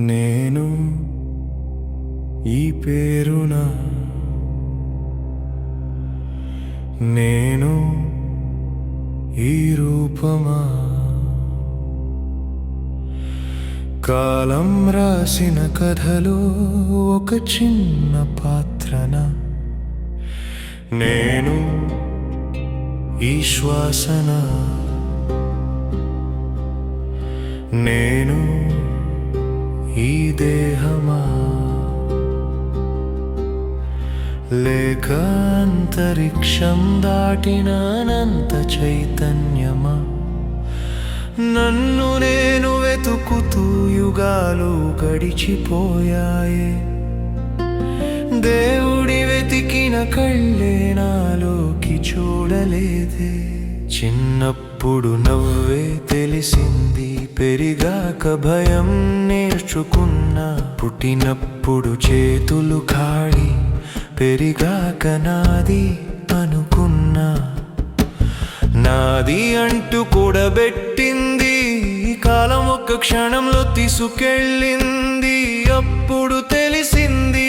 నేను ఈ పేరున నేను ఈ రూపమా కాలం రాసిన కథలో ఒక చిన్న పాత్రన నేను ఈ శ్వాసన నేను ఈ దేహమా లేక అంతరిక్షం దాటిన అనంత చైతన్యమా నన్ను నేను వెతుకుతూ యుగాలు గడిచిపోయాయే దేవుడి వెతికిన కళ్ళే నాలోకి చూడలేదే చిన్నప్పుడు నవ్వే తెలిసింది పెరిగాక భయం నేర్చుకున్నా పుట్టినప్పుడు చేతులు ఖాళీ పెరిగాక నాది అనుకున్నా నాది అంటూ కూడబెట్టింది కాలం ఒక్క క్షణంలో తీసుకెళ్ళింది అప్పుడు తెలిసింది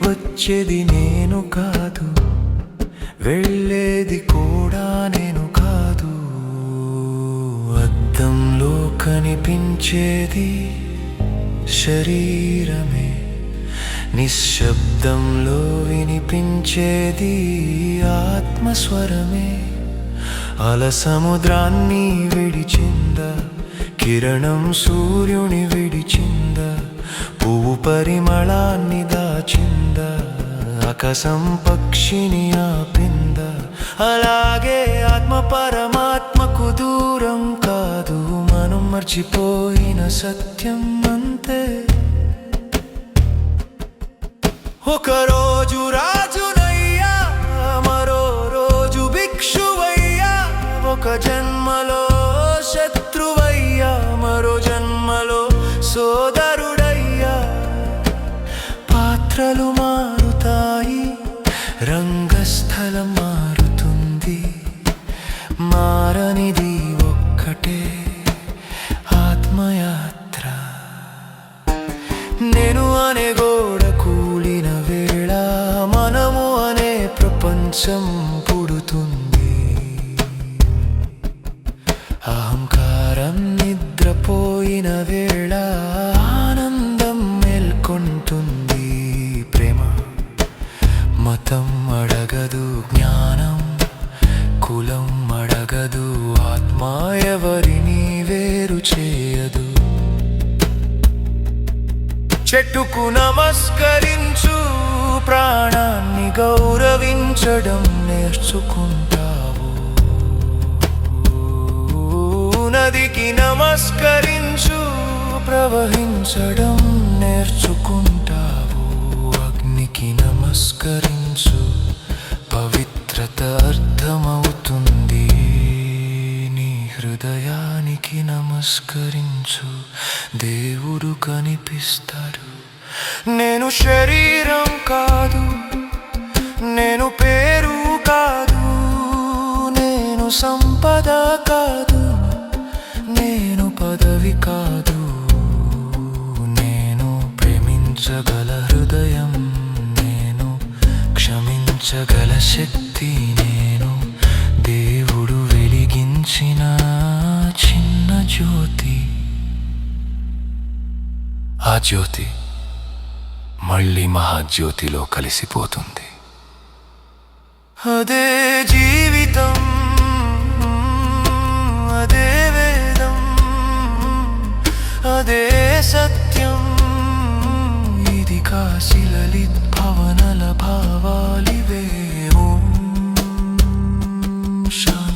వచ్చేది నేను కాదు వెళ్ళేది కూడా నేను కాదు అద్దంలో కనిపించేది శరీరమే నిశ్శబ్దంలో వినిపించేది ఆత్మస్వరమే అల సముద్రాన్ని విడిచిందా కిరణం సూర్యుని విడిచిందా పువ్వు పరిమళాన్ని దాచిందా ఆకాశం పక్షిని ఆపిందా అలాగే ఆత్మ పరమాత్మకు దూరం కాదు మనం మర్చిపోయిన సత్యం అంతే ఒకరోజు రాజునయ్యా మరో రోజు భిక్షువయ్యా ఒక జన్మలో శత్రువయ్యా మరో జన్మలో సోదరుడయ్యా పాత్రలు మారుతాయి రంగస్థలం మారుతుంది మారనిది ఒక్కటే ఆత్మయాత్ర నేను అనే గోడ కూలిన వేళ మనము అనే ప్రపంచం పుడుతుంది అహంకారం నిద్రపోయిన వేళ ఆనందం మేల్కొంటుంది ప్రేమ మతం అడగదు జ్ఞానం కులం అడగదు ఆత్మ ఎవరిని వేరు చేయదు చెట్టుకు నమస్కరించు ప్రాణాన్ని గౌరవించడం నేర్చుకుంటావు నదికి నమస్కరించు ప్రవహించడం నేర్చుకుంటావు అగ్నికి నమస్కరించు పవిత్రత అర్థమవుతుంది నీ హృదయానికి నమస్కరించు దేవుడు కనిపిస్తాడు నేను శరీరం కాదు నేను పేరు కాదు నేను సంపద కాదు నేను పదవి కాదు నేను ప్రేమించగల హృదయం నేను క్షమించగల శక్తి నేను దేవుడు వెలిగించిన చిన్న జ్యోతి ఆ జ్యోతి మళ్ళీ మహాజ్యోతిలో కలిసిపోతుంది అదే జీవితం అదే వేదం అదే సత్యం ఇది కాశీ లలిత్ భవనల భావాలివే ఓం శాంతి